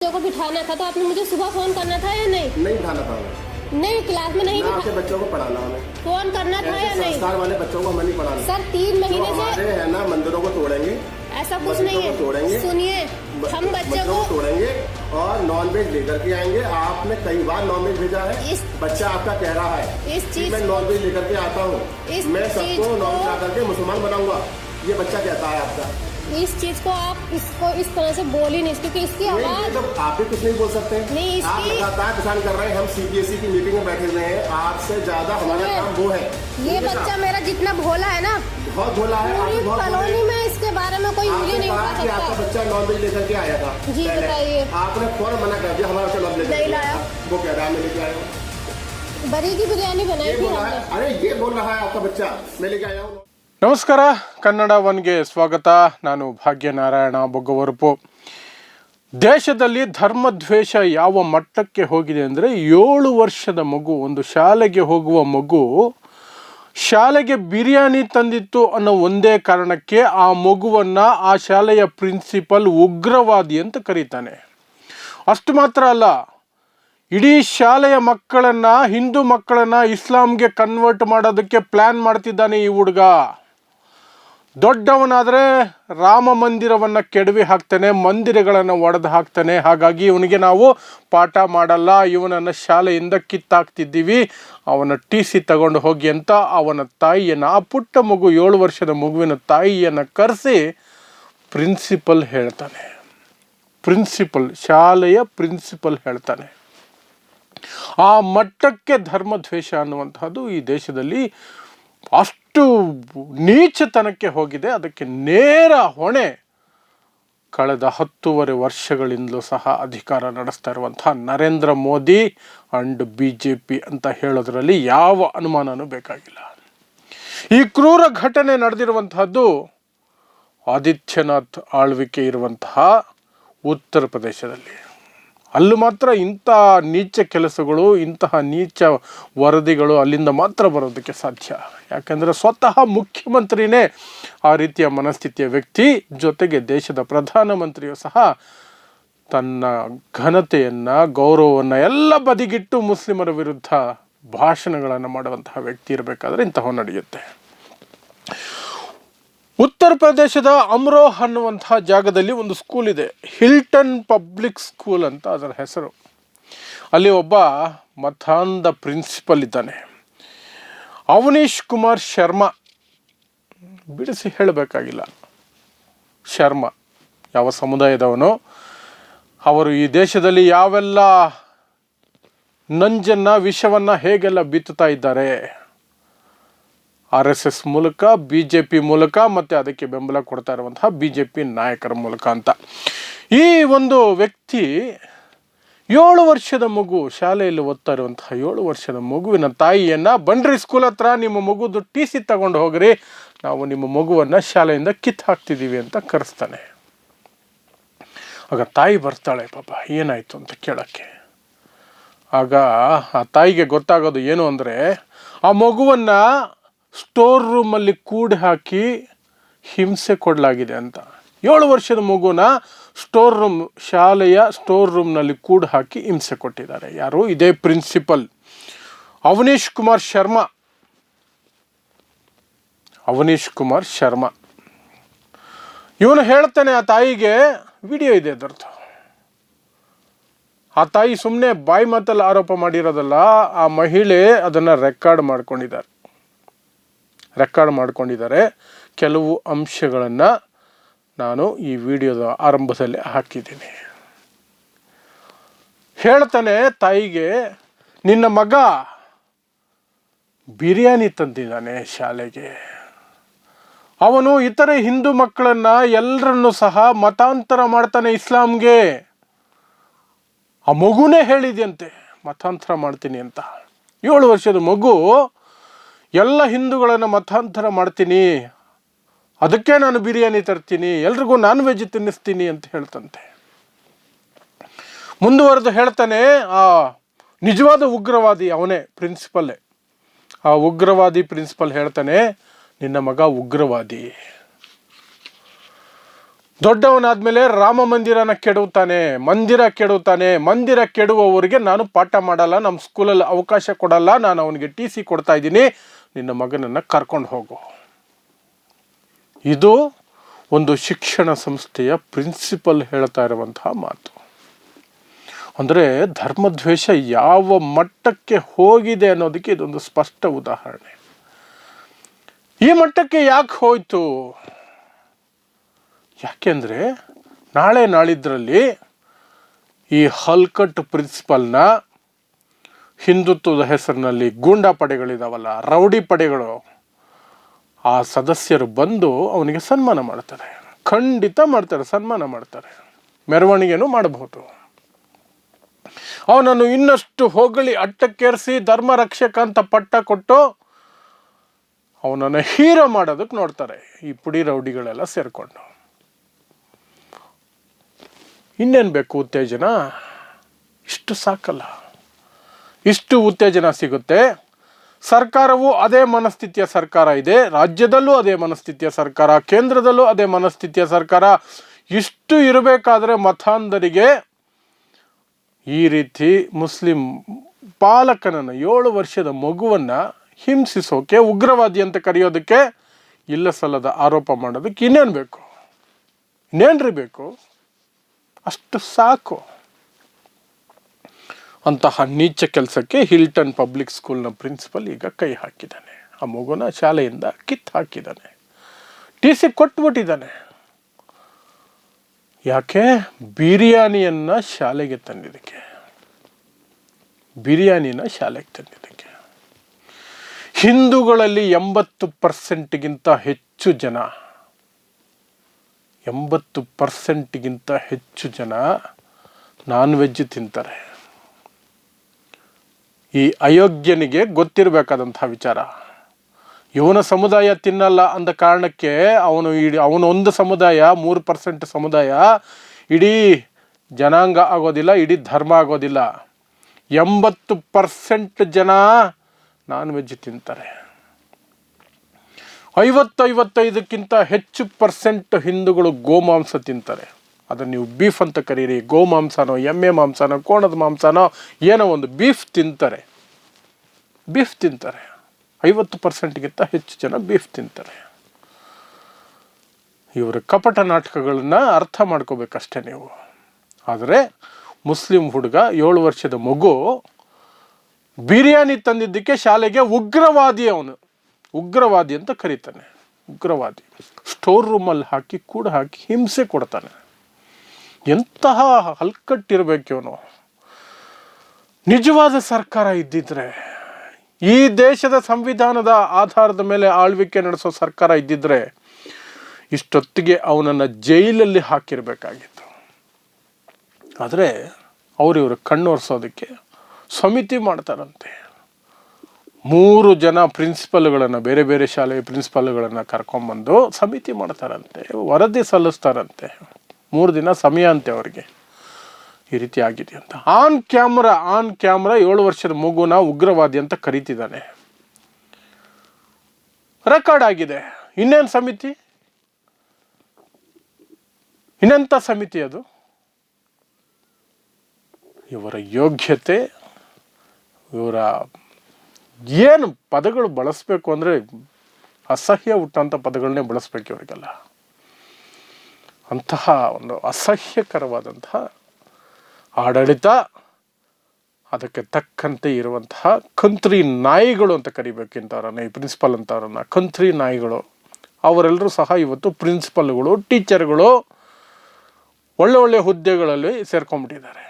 बच्चों को बिठाना था तो आपने मुझे सुबह फोन करना था या नहीं? नहीं बिठाना था हमें। नहीं, क्लास में नहीं आपके बच्चों को पढ़ाना हमें। फोन करना था या नहीं? संस्कार वाले बच्चों को हमें नहीं पढ़ाना। सर 3 महीने से हमारे है ना मंदिरों को तोड़ेंगे, ऐसा कुछ नहीं है। तोड़ेंगे, सुनिए, हम बच्चों को तोड़ेंगे और नॉनवेज लेकर के आएंगे। आपने कई बार नॉनवेज भेजा है, बच्चा आपका कह रहा है इस चीज मैं नॉनवेज लेकर के आता हूँ, मैं सबको नॉनवेज ला करके मुसलमान बनाऊंगा, ये बच्चा कहता है आपका। इस चीज को आप इसको इस तरह से बोल ही नहीं, क्योंकि इसकी आवाज तो आप भी कुछ नहीं बोल सकते। नहीं, आप लगातार किसान कर रहे हैं, हम सीबीएसई की मीटिंग में बैठे हुए हैं, आपसे ज्यादा हमारा काम वो है। ये बच्चा मेरा जितना भोला है ना, बहुत भोला है। पूरी कॉलोनी में इसके बारे में कोई उंगली नहीं उठा सकता। आपका बच्चा नॉनवेज लेकर के आया था। जी बताइए। आपने फौरन मना कर दिया, हमारा बच्चा नॉनवेज नहीं लाया। वो कह रहा है मैं लेके आया हूँ। बरी की बिरयानी बनाई थी हमने। अरे ये बोल रहा है आपका बच्चा मैं लेके आया हूँ। ನಮಸ್ಕಾರ, ಕನ್ನಡ ಒನ್ಗೆ ಸ್ವಾಗತ. ನಾನು ಭಾಗ್ಯನಾರಾಯಣ ಬೊಗ್ಗವರಪು. ದೇಶದಲ್ಲಿ ಧರ್ಮದ್ವೇಷ ಯಾವ ಮಟ್ಟಕ್ಕೆ ಹೋಗಿದೆ ಅಂದರೆ, 7 ವರ್ಷದ ಮಗು, ಒಂದು ಶಾಲೆಗೆ ಹೋಗುವ ಮಗು ಶಾಲೆಗೆ ಬಿರಿಯಾನಿ ತಂದಿತ್ತು ಅನ್ನೋ ಒಂದೇ ಕಾರಣಕ್ಕೆ ಆ ಮಗುವನ್ನು ಆ ಶಾಲೆಯ ಪ್ರಿನ್ಸಿಪಲ್ ಉಗ್ರವಾದಿ ಅಂತ ಕರೀತಾನೆ. ಅಷ್ಟು ಮಾತ್ರ ಅಲ್ಲ, ಇಡೀ ಶಾಲೆಯ ಮಕ್ಕಳನ್ನು, ಹಿಂದೂ ಮಕ್ಕಳನ್ನು ಇಸ್ಲಾಂಗೆ ಕನ್ವರ್ಟ್ ಮಾಡೋದಕ್ಕೆ ಪ್ಲ್ಯಾನ್ ಮಾಡ್ತಿದ್ದಾನೆ ಈ ಹುಡುಗ. ದೊಡ್ಡವನಾದರೆ ರಾಮ ಮಂದಿರವನ್ನು ಕೆಡವಿ ಹಾಕ್ತಾನೆ, ಮಂದಿರಗಳನ್ನು ಒಡೆದು ಹಾಕ್ತಾನೆ. ಹಾಗಾಗಿ ಇವನಿಗೆ ನಾವು ಪಾಠ ಮಾಡಲ್ಲ, ಇವನನ್ನು ಶಾಲೆಯಿಂದ ಕಿತ್ತಾಕ್ತಿದ್ದೀವಿ, ಅವನ TC ತಗೊಂಡು ಹೋಗಿ ಅಂತ ಅವನ ತಾಯಿಯನ್ನು, ಆ ಪುಟ್ಟ ಮಗು 7 ವರ್ಷದ ಮಗುವಿನ ತಾಯಿಯನ್ನು ಕರೆಸಿ ಪ್ರಿನ್ಸಿಪಲ್ ಹೇಳ್ತಾನೆ. ಶಾಲೆಯ ಪ್ರಿನ್ಸಿಪಲ್ ಹೇಳ್ತಾನೆ. ಆ ಮಟ್ಟಕ್ಕೆ ಧರ್ಮದ್ವೇಷ ಅನ್ನುವಂಥದ್ದು ಈ ದೇಶದಲ್ಲಿ ಅಷ್ಟು ನೀಚತನಕ್ಕೆ ಹೋಗಿದೆ. ಅದಕ್ಕೆ ನೇರ ಹೊಣೆ ಕಳೆದ 10 ವರ್ಷಗಳಿಂದಲೂ ಸಹ ಅಧಿಕಾರ ನಡೆಸ್ತಾ ಇರುವಂತಹ ನರೇಂದ್ರ ಮೋದಿ ಅಂಡ್ BJP ಅಂತ ಹೇಳೋದ್ರಲ್ಲಿ ಯಾವ ಅನುಮಾನನೂ ಬೇಕಾಗಿಲ್ಲ. ಈ ಕ್ರೂರ ಘಟನೆ ನಡೆದಿರುವಂತಹದ್ದು ಆದಿತ್ಯನಾಥ್ ಆಳ್ವಿಕೆ ಇರುವಂತಹ ಉತ್ತರ ಪ್ರದೇಶದಲ್ಲಿ. ಅಲ್ಲೂ ಮಾತ್ರ ಇಂಥ ನೀಚ ಕೆಲಸಗಳು, ಇಂತಹ ನೀಚ ವರದಿಗಳು ಅಲ್ಲಿಂದ ಮಾತ್ರ ಬರೋದಕ್ಕೆ ಸಾಧ್ಯ. ಯಾಕಂದರೆ ಸ್ವತಃ ಮುಖ್ಯಮಂತ್ರಿನೇ ಆ ರೀತಿಯ ಮನಸ್ಥಿತಿಯ ವ್ಯಕ್ತಿ, ಜೊತೆಗೆ ದೇಶದ ಪ್ರಧಾನಮಂತ್ರಿಯು ಸಹ ತನ್ನ ಘನತೆಯನ್ನು, ಗೌರವವನ್ನು ಎಲ್ಲ ಬದಿಗಿಟ್ಟು ಮುಸ್ಲಿಮರ ವಿರುದ್ಧ ಭಾಷಣಗಳನ್ನು ಮಾಡುವಂತಹ ವ್ಯಕ್ತಿ ಇರಬೇಕಾದ್ರೆ ಇಂತಹ ನಡೆಯುತ್ತೆ. ಉತ್ತರ ಪ್ರದೇಶದ ಅಮ್ರೋಹ್ ಅನ್ನುವಂತಹ ಜಾಗದಲ್ಲಿ ಒಂದು ಸ್ಕೂಲ್ ಇದೆ, ಹಿಲ್ಟನ್ ಪಬ್ಲಿಕ್ ಸ್ಕೂಲ್ ಅಂತ ಅದರ ಹೆಸರು. ಅಲ್ಲಿ ಒಬ್ಬ ಮತಾಂಧ ಪ್ರಿನ್ಸಿಪಲ್ ಇದ್ದಾನೆ, ಅವನೀಶ್ ಕುಮಾರ್ ಶರ್ಮಾ. ಬಿಡಿಸಿ ಹೇಳಬೇಕಾಗಿಲ್ಲ, ಶರ್ಮಾ ಯಾವ ಸಮುದಾಯದವನು, ಅವರು ಈ ದೇಶದಲ್ಲಿ ಯಾವೆಲ್ಲ ನಂಜನ್ನು, ವಿಷವನ್ನು ಹೇಗೆಲ್ಲ ಬಿತ್ತುತ್ತಾ ಇದ್ದಾರೆ, RSS ಮೂಲಕ, BJP ಮೂಲಕ, ಮತ್ತು ಅದಕ್ಕೆ ಬೆಂಬಲ ಕೊಡ್ತಾ ಇರುವಂತಹ BJP ನಾಯಕರ ಮೂಲಕ ಅಂತ. ಈ ಒಂದು ವ್ಯಕ್ತಿ 7 ವರ್ಷದ ಮಗು, ಶಾಲೆಯಲ್ಲಿ ಓದ್ತಾ ಇರುವಂತಹ 7 ವರ್ಷದ ಮಗುವಿನ ತಾಯಿಯನ್ನು, ಬನ್ರಿ ಸ್ಕೂಲ್ ಹತ್ರ, ನಿಮ್ಮ ಮಗುದು TC ತಗೊಂಡು ಹೋಗ್ರಿ, ನಾವು ನಿಮ್ಮ ಮಗುವನ್ನು ಶಾಲೆಯಿಂದ ಕಿತ್ತು ಹಾಕ್ತಿದ್ದೀವಿ ಅಂತ ಕರೆಸ್ತಾನೆ. ಆಗ ತಾಯಿ ಬರ್ತಾಳೆ, ಪಾಪ ಏನಾಯಿತು ಅಂತ ಕೇಳೋಕ್ಕೆ. ಆಗ ಆ ತಾಯಿಗೆ ಗೊತ್ತಾಗೋದು ಏನು ಅಂದರೆ, ಆ ಮಗುವನ್ನು ಸ್ಟೋರ್ ರೂಮಲ್ಲಿ ಕೂಡಿ ಹಾಕಿ ಹಿಂಸೆ ಕೊಡಲಾಗಿದೆ ಅಂತ. 7 ವರ್ಷದ ಮಗುನ ಶಾಲೆಯ ಸ್ಟೋರ್ ರೂಮ್ನಲ್ಲಿ ಕೂಡಿ ಹಾಕಿ ಹಿಂಸೆ ಕೊಟ್ಟಿದ್ದಾರೆ. ಯಾರು? ಇದೇ ಪ್ರಿನ್ಸಿಪಲ್ ಅವನೀಶ್ ಕುಮಾರ್ ಶರ್ಮಾ. ಇವನು ಹೇಳ್ತಾನೆ ಆ ತಾಯಿಗೆ, ವಿಡಿಯೋ ಇದೆ ಅದರದ್ದು. ಆ ತಾಯಿ ಸುಮ್ಮನೆ ಬಾಯಿ ಮಾತಲ್ಲಿ ಆರೋಪ ಮಾಡಿರೋದಲ್ಲ, ಆ ಮಹಿಳೆ ಅದನ್ನು ರೆಕಾರ್ಡ್ ಮಾಡ್ಕೊಂಡಿದ್ದಾರೆ. ಕೆಲವು ಅಂಶಗಳನ್ನು ನಾನು ಈ ವಿಡಿಯೋದ ಆರಂಭದಲ್ಲಿ ಹಾಕಿದ್ದೀನಿ. ಹೇಳ್ತಾನೆ ತಾಯಿಗೆ, ನಿನ್ನ ಮಗ ಬಿರಿಯಾನಿ ತಂದಿದ್ದಾನೆ ಶಾಲೆಗೆ, ಅವನು ಇತರೆ ಹಿಂದೂ ಮಕ್ಕಳನ್ನು ಎಲ್ಲರನ್ನೂ ಸಹ ಮತಾಂತರ ಮಾಡ್ತಾನೆ ಇಸ್ಲಾಂಗೆ. ಆ ಮಗುನೇ ಹೇಳಿದೆಯಂತೆ ಮತಾಂತರ ಮಾಡ್ತೀನಿ ಅಂತ. 7 ವರ್ಷದ ಮಗು ಎಲ್ಲ ಹಿಂದೂಗಳನ್ನು ಮತಾಂತರ ಮಾಡ್ತೀನಿ, ಅದಕ್ಕೆ ನಾನು ಬಿರಿಯಾನಿ ತರ್ತೀನಿ, ಎಲ್ರಿಗೂ ನಾನ್ ವೆಜ್ ತಿನ್ನಿಸ್ತೀನಿ ಅಂತ ಹೇಳ್ತಂತೆ. ಮುಂದುವರೆದು ಹೇಳ್ತಾನೆ, ಆ ನಿಜವಾದ ಉಗ್ರವಾದಿ ಅವನೇ, ಪ್ರಿನ್ಸಿಪಲ್ಲೇ. ಆ ಉಗ್ರವಾದಿ ಪ್ರಿನ್ಸಿಪಲ್ ಹೇಳ್ತಾನೆ, ನಿನ್ನ ಮಗ ಉಗ್ರವಾದಿ. ದೊಡ್ಡವನಾದ್ಮೇಲೆ ರಾಮ ಮಂದಿರನ ಕೆಡುತ್ತಾನೆ, ಮಂದಿರ ಕೆಡುವವರಿಗೆ ನಾನು ಪಾಠ ಮಾಡಲ್ಲ, ನಮ್ಮ ಸ್ಕೂಲಲ್ಲಿ ಅವಕಾಶ ಕೊಡಲ್ಲ, ನಾನು ಅವನಿಗೆ TC ಕೊಡ್ತಾ ಇದ್ದೀನಿ, ನಿನ್ನ ಮಗನನ್ನು ಕರ್ಕೊಂಡು ಹೋಗು. ಇದು ಒಂದು ಶಿಕ್ಷಣ ಸಂಸ್ಥೆಯ ಪ್ರಿನ್ಸಿಪಲ್ ಹೇಳ್ತಾ ಇರುವಂತಹ ಮಾತು. ಅಂದರೆ ಧರ್ಮದ್ವೇಷ ಯಾವ ಮಟ್ಟಕ್ಕೆ ಹೋಗಿದೆ ಅನ್ನೋದಕ್ಕೆ ಇದೊಂದು ಸ್ಪಷ್ಟ ಉದಾಹರಣೆ. ಈ ಮಟ್ಟಕ್ಕೆ ಯಾಕೆ ಹೋಯ್ತು? ಯಾಕೆಂದರೆ ನಾಳೆ ನಾಳಿದ್ರಲ್ಲಿ ಈ ಹಲ್ಕಟ್ ಪ್ರಿನ್ಸಿಪಲ್ನ ಹಿಂದುತ್ವದ ಹೆಸರಿನಲ್ಲಿ ಗೂಂಡಾ ಪಡೆಗಳಿದಾವಲ್ಲ, ರೌಡಿ ಪಡೆಗಳು, ಆ ಸದಸ್ಯರು ಬಂದು ಅವನಿಗೆ ಸನ್ಮಾನ ಮಾಡ್ತಾರೆ. ಖಂಡಿತ ಮಾಡ್ತಾರೆ, ಸನ್ಮಾನ ಮಾಡ್ತಾರೆ, ಮೆರವಣಿಗೆನೂ ಮಾಡಬಹುದು. ಅವನನ್ನು ಇನ್ನಷ್ಟು ಹೊಗಳಿ ಅಟ್ಟಕ್ಕೇರಿಸಿ ಧರ್ಮ ರಕ್ಷಕ ಅಂತ ಪಟ್ಟ ಕೊಟ್ಟು ಅವನನ್ನು ಹೀರೋ ಮಾಡೋದಕ್ಕೆ ನೋಡ್ತಾರೆ ಈ ಪುಡಿ ರೌಡಿಗಳೆಲ್ಲ ಸೇರಿಕೊಂಡು. ಇನ್ನೇನು ಬೇಕು ಉತ್ತೇಜನ? ಇಷ್ಟು ಸಾಕಲ್ಲ. ಇಷ್ಟು ಉತ್ತೇಜನ ಸಿಗುತ್ತೆ. ಸರ್ಕಾರವು ಅದೇ ಮನಸ್ಥಿತಿಯ ಸರ್ಕಾರ ಇದೆ, ರಾಜ್ಯದಲ್ಲೂ ಅದೇ ಮನಸ್ಥಿತಿಯ ಸರ್ಕಾರ, ಕೇಂದ್ರದಲ್ಲೂ ಅದೇ ಮನಸ್ಥಿತಿಯ ಸರ್ಕಾರ. ಇಷ್ಟು ಇರಬೇಕಾದ್ರೆ ಮತಾಂಧರಿಗೆ ಈ ರೀತಿ ಮುಸ್ಲಿಂ ಬಾಲಕನನ್ನು 7 ವರ್ಷದ ಮಗುವನ್ನು ಹಿಂಸಿಸೋಕೆ, ಉಗ್ರವಾದಿ ಅಂತ ಕರೆಯೋದಕ್ಕೆ, ಇಲ್ಲ ಸಲ್ಲದ ಆರೋಪ ಮಾಡೋದಕ್ಕೆ ಇನ್ನೇನು ಬೇಕು? ಇನ್ನೇನ್ರಿ ಬೇಕು? ಅಷ್ಟು ಸಾಕು. ಅಂತಹ ನೀಚ ಕೆಲಸಕ್ಕೆ ಹಿಲ್ಟನ್ ಪಬ್ಲಿಕ್ ಸ್ಕೂಲ್ನ ಪ್ರಿನ್ಸಿಪಲ್ ಈಗ ಕೈ ಹಾಕಿದ್ದಾನೆ. ಆ ಮಗುನ ಶಾಲೆಯಿಂದ ಕಿತ್ತು ಹಾಕಿದ್ದಾನೆ, TC ಕೊಟ್ಬಿಟ್ಟಿದ್ದಾನೆ. ಯಾಕೆ? ಬಿರಿಯಾನಿಯನ್ನು ಶಾಲೆಗೆ ತಂದಿದ್ದಕ್ಕೆ, ಬಿರಿಯಾನಿನ ಶಾಲೆಗೆ ತಂದಿದ್ದಕ್ಕೆ. ಹಿಂದೂಗಳಲ್ಲಿ 80%ಗಿಂತ ಹೆಚ್ಚು ಜನ 80%ಗಿಂತ ಹೆಚ್ಚು ಜನ ನಾನ್ ವೆಜ್ ತಿಂತಾರೆ. ಈ ಅಯೋಗ್ಯನಿಗೆ ಗೊತ್ತಿರಬೇಕಾದಂತಹ ವಿಚಾರ. ಇವನ ಸಮುದಾಯ ತಿನ್ನಲ್ಲ ಅಂದ ಕಾರಣಕ್ಕೆ ಅವನೊಂದು ಸಮುದಾಯ, 3% ಸಮುದಾಯ ಇಡೀ ಜನಾಂಗ ಆಗೋದಿಲ್ಲ, ಇಡೀ ಧರ್ಮ ಆಗೋದಿಲ್ಲ. 80% ಜನ ನಾನ್ ವೆಜ್ ತಿಂತಾರೆ. 50-55ಕ್ಕಿಂತ ಹೆಚ್ಚು % ಹಿಂದೂಗಳು ಗೋಮಾಂಸ ತಿಂತಾರೆ. ಅದನ್ನು ನೀವು ಬೀಫ್ ಅಂತ ಕರೀರಿ, ಗೋಮಾಂಸನೋ, ಎಮ್ಮೆ ಮಾಂಸನೋ, ಕೋಣದ ಮಾಂಸನೋ, ಏನೋ ಒಂದು ಬೀಫ್ ತಿಂತಾರೆ. 50%ಗಿಂತ ಹೆಚ್ಚು ಜನ ಬೀಫ್ ತಿಂತಾರೆ. ಇವರ ಕಪಟ ನಾಟಕಗಳನ್ನು ಅರ್ಥ ಮಾಡ್ಕೋಬೇಕಷ್ಟೇ ನೀವು. ಆದರೆ ಮುಸ್ಲಿಂ ಹುಡುಗ 7 ವರ್ಷದ ಮಗು ಬಿರಿಯಾನಿ ತಂದಿದ್ದಕ್ಕೆ ಶಾಲೆಗೆ ಉಗ್ರವಾದಿ, ಅವನು ಉಗ್ರವಾದಿ ಅಂತ ಕರೀತಾನೆ. ಉಗ್ರವಾದಿ ಸ್ಟೋರ್ ರೂಮಲ್ಲಿ ಹಾಕಿ ಕೂಡ ಹಾಕಿ ಹಿಂಸೆ ಕೊಡ್ತಾನೆ. ಎಂತಹ ಹಲ್ಕಟ್ಟಿರಬೇಕು ಇವನು. ನಿಜವಾದ ಸರ್ಕಾರ ಇದ್ದಿದ್ರೆ, ಈ ದೇಶದ ಸಂವಿಧಾನದ ಆಧಾರದ ಮೇಲೆ ಆಳ್ವಿಕೆ ನಡೆಸೋ ಸರ್ಕಾರ ಇದ್ದಿದ್ರೆ ಇಷ್ಟೊತ್ತಿಗೆ ಅವನನ್ನು ಜೈಲಲ್ಲಿ ಹಾಕಿರಬೇಕಾಗಿತ್ತು. ಆದರೆ ಇವರು ಕಣ್ಣೊರೆಸೋದಕ್ಕೆ ಸಮಿತಿ ಮಾಡ್ತಾರಂತೆ. 3 ಜನ ಪ್ರಿನ್ಸಿಪಲ್ಗಳನ್ನು, ಬೇರೆ ಬೇರೆ ಶಾಲೆಯ ಪ್ರಿನ್ಸಿಪಲ್ಗಳನ್ನು ಕರ್ಕೊಂಬಂದು ಸಮಿತಿ ಮಾಡ್ತಾರಂತೆ, ವರದಿ ಸಲ್ಲಿಸ್ತಾರಂತೆ. 3 ದಿನ ಸಮಯ ಅಂತೆ ಅವ್ರಿಗೆ. ಈ ರೀತಿ ಆಗಿದೆ ಅಂತ ಆನ್ ಕ್ಯಾಮ್ರಾ 7 ವರ್ಷದ ಮಗುನ ಉಗ್ರವಾದಿ ಅಂತ ಕರೀತಿದ್ದಾನೆ. ರೆಕಾರ್ಡ್ ಆಗಿದೆ. ಇನ್ನೇನು ಸಮಿತಿ? ಇನ್ನೆಂಥ ಸಮಿತಿ ಅದು? ಇವರ ಯೋಗ್ಯತೆ, ಇವರ ಏನು ಪದಗಳು ಬಳಸಬೇಕು ಅಂದರೆ ಅಸಹ್ಯ ಹುಟ್ಟಂಥ ಪದಗಳನ್ನೇ ಬಳಸಬೇಕು ಇವರಿಗೆಲ್ಲ. ಅಂತಹ ಒಂದು ಅಸಹ್ಯಕರವಾದಂತಹ ಆಡಳಿತ, ಅದಕ್ಕೆ ತಕ್ಕಂತೆ ಇರುವಂತಹ ಕಂತ್ರಿ ನಾಯಿಗಳು ಅಂತ ಕರಿಬೇಕು ಇಂಥವ್ರನ್ನ, ಈ ಪ್ರಿನ್ಸಿಪಲ್ ಅಂತವ್ರನ್ನ ಕಂತ್ರಿ ನಾಯಿಗಳು. ಅವರೆಲ್ಲರೂ ಸಹ ಇವತ್ತು ಪ್ರಿನ್ಸಿಪಲ್ಗಳು, ಟೀಚರ್ಗಳು ಒಳ್ಳೆ ಹುದ್ದೆಗಳಲ್ಲಿ ಸೇರ್ಕೊಂಡ್ಬಿಟ್ಟಿದ್ದಾರೆ.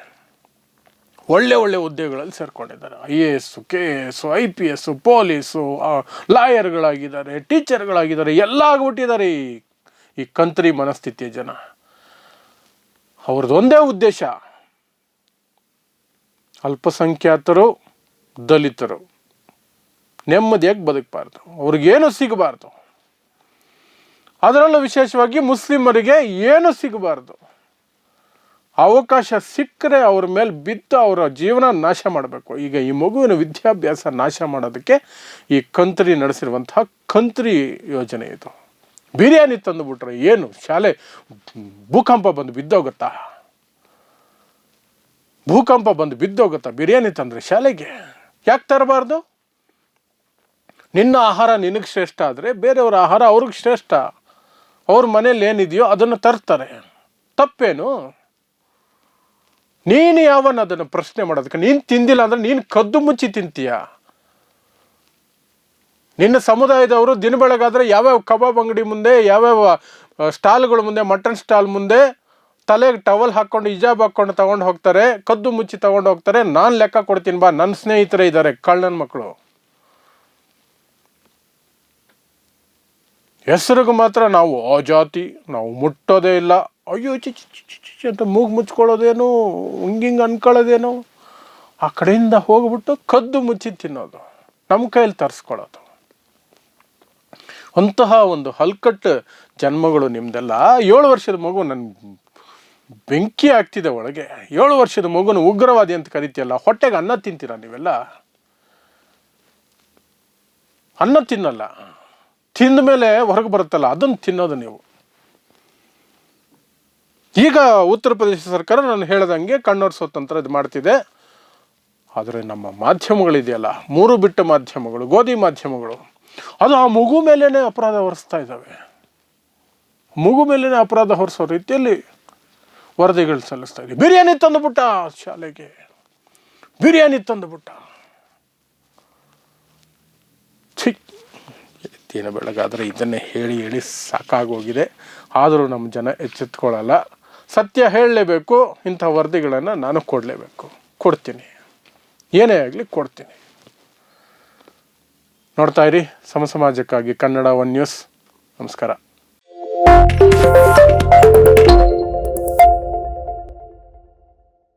ಒಳ್ಳೆ ಹುದ್ದೆಗಳಲ್ಲಿ ಸೇರ್ಕೊಂಡಿದ್ದಾರೆ. IAS, KS, IPS, ಪೊಲೀಸು, ಲಾಯರ್ಗಳಾಗಿದ್ದಾರೆ, ಟೀಚರ್ಗಳಾಗಿದ್ದಾರೆ, ಎಲ್ಲ ಆಗ್ಬಿಟ್ಟಿದ್ದಾರೆ ಈ ಕಂತ್ರಿ ಮನಸ್ಥಿತಿಯ ಜನ. ಅವ್ರದ್ದು ಒಂದೇ ಉದ್ದೇಶ, ಅಲ್ಪಸಂಖ್ಯಾತರು, ದಲಿತರು ನೆಮ್ಮದಿಯಾಗಿ ಬದುಕಬಾರ್ದು, ಅವ್ರಿಗೇನು ಸಿಗಬಾರ್ದು. ಅದರಲ್ಲೂ ವಿಶೇಷವಾಗಿ ಮುಸ್ಲಿಮರಿಗೆ ಏನು ಸಿಗಬಾರ್ದು. ಅವಕಾಶ ಸಿಕ್ಕರೆ ಅವ್ರ ಮೇಲೆ ಬಿದ್ದು ಅವರ ಜೀವನ ನಾಶ ಮಾಡಬೇಕು. ಈಗ ಈ ಮಗುವಿನ ವಿದ್ಯಾಭ್ಯಾಸ ನಾಶ ಮಾಡೋದಕ್ಕೆ ಈ ಕಂತ್ರಿ ನಡೆಸಿರುವಂತಹ ಕಂತ್ರಿ ಯೋಜನೆ ಇದು. ಬಿರಿಯಾನಿ ತಂದುಬಿಟ್ರೆ ಏನು ಶಾಲೆ ಭೂಕಂಪ ಬಂದು ಬಿದ್ದೋಗುತ್ತಾ? ಭೂಕಂಪ ಬಂದು ಬಿದ್ದೋಗುತ್ತಾ ಬಿರಿಯಾನಿ ತಂದರೆ ಶಾಲೆಗೆ? ಯಾಕೆ ತರಬಾರ್ದು? ನಿನ್ನ ಆಹಾರ ನಿನಗೆ ಶ್ರೇಷ್ಠ ಆದರೆ ಬೇರೆಯವರ ಆಹಾರ ಅವ್ರಿಗೆ ಶ್ರೇಷ್ಠ. ಅವ್ರ ಮನೇಲಿ ಏನಿದೆಯೋ ಅದನ್ನು ತರ್ತಾರೆ, ತಪ್ಪೇನು? ನೀನು ಯಾವನ್ನ ಅದನ್ನು ಪ್ರಶ್ನೆ ಮಾಡೋದಕ್ಕೆ? ನೀನು ತಿಂದಿಲ್ಲ ಅಂದರೆ ನೀನು ಕದ್ದು ಮುಚ್ಚಿ ತಿಂತೀಯ. ನಿನ್ನ ಸಮುದಾಯದವರು ದಿನ ಬೆಳಗಾದರೆ ಯಾವ್ಯಾವ ಕಬಾಬ್ ಅಂಗಡಿ ಮುಂದೆ, ಯಾವ್ಯಾವ ಸ್ಟಾಲ್ಗಳ ಮುಂದೆ, ಮಟನ್ ಸ್ಟಾಲ್ ಮುಂದೆ ತಲೆಗೆ ಟವಲ್ ಹಾಕ್ಕೊಂಡು ಹಿಜಾಬ್ ಹಾಕ್ಕೊಂಡು ತಗೊಂಡು ಹೋಗ್ತಾರೆ, ಕದ್ದು ಮುಚ್ಚಿ ತಗೊಂಡು ಹೋಗ್ತಾರೆ. ನಾನು ಲೆಕ್ಕ ಕೊಡ್ತೀನಿ ಬಾ, ನನ್ನ ಸ್ನೇಹಿತರೇ ಇದ್ದಾರೆ ಕಳ್ಳನ ಮಕ್ಕಳು. ಹೆಸರಿಗೆ ಮಾತ್ರ ನಾವು ಆ ಜಾತಿ, ನಾವು ಮುಟ್ಟೋದೇ ಇಲ್ಲ, ಅಯ್ಯೋ ಚಿ ಅಂತ ಮೂಗು ಮುಚ್ಕೊಳ್ಳೋದೇನು, ಹಿಂಗಿಂಗೆ ಅನ್ಕೊಳ್ಳೋದೇನು, ಆ ಕಡೆಯಿಂದ ಹೋಗ್ಬಿಟ್ಟು ಕದ್ದು ಮುಚ್ಚಿ ತಿನ್ನೋದು, ನಮ್ಮ ಕೈಯಲ್ಲಿ ತರಿಸ್ಕೊಳ್ಳೋದು. ಅಂತಹ ಒಂದು ಹಲ್ಕಟ್ಟು ಜನ್ಮಗಳು ನಿಮ್ದೆಲ್ಲ. 7 ವರ್ಷದ ಮಗು ನನ್ನ ಬೆಂಕಿ ಆಗ್ತಿದೆ ಒಳಗೆ. 7 ವರ್ಷದ ಮಗುನ ಉಗ್ರವಾದಿ ಅಂತ ಕರಿತೀಯಲ್ಲ, ಹೊಟ್ಟೆಗೆ ಅನ್ನ ತಿಂತೀರ ನೀವೆಲ್ಲ? ಅನ್ನ ತಿನ್ನಲ್ಲ, ತಿಂದ ಮೇಲೆ ಹೊರಗೆ ಬರುತ್ತಲ್ಲ ಅದನ್ನು ತಿನ್ನೋದು ನೀವು. ಈಗ ಉತ್ತರ ಪ್ರದೇಶ ಸರ್ಕಾರ ನಾನು ಹೇಳ್ದಂಗೆ ಕಣ್ಣೋರ್ ಸ್ವತಂತ್ರ ಇದು ಮಾಡ್ತಿದೆ. ಆದರೆ ನಮ್ಮ ಮಾಧ್ಯಮಗಳಿದೆಯಲ್ಲ, 3 ಬಿಟ್ಟ ಮಾಧ್ಯಮಗಳು, ಗೋಧಿ ಮಾಧ್ಯಮಗಳು, ಅದು ಆ ಮಗು ಮೇಲೇ ಅಪರಾಧ ಹೊರಿಸ್ತಾ ಇದ್ದಾವೆ. ಮಗು ಮೇಲೇ ಅಪರಾಧ ಹೊರಿಸೋ ರೀತಿಯಲ್ಲಿ ವರದಿಗಳು ಸಲ್ಲಿಸ್ತಾ ಇದೆ. ಬಿರಿಯಾನಿ ತಂದುಬಿಟ್ಟ ಶಾಲೆಗೆ, ಬಿರಿಯಾನಿ ತಂದುಬಿಟ್ಟ. ದಿನ ಬೆಳಗಾದರೆ ಇದನ್ನೇ ಹೇಳಿ ಹೇಳಿ ಸಾಕಾಗೋಗಿದೆ. ಆದರೂ ನಮ್ಮ ಜನ ಎಚ್ಚೆತ್ಕೊಳ್ಳಲ್ಲ. ಸತ್ಯ ಹೇಳಲೇಬೇಕು. ಇಂಥ ವರದಿಗಳನ್ನು ನಾನು ಕೊಡಲೇಬೇಕು, ಕೊಡ್ತೀನಿ, ಏನೇ ಆಗಲಿ ಕೊಡ್ತೀನಿ. ನೋಡ್ತಾ ಇರಿ ಸಮಾಜಕ್ಕಾಗಿ ಕನ್ನಡ 1 ನ್ಯೂಸ್. ನಮಸ್ಕಾರ.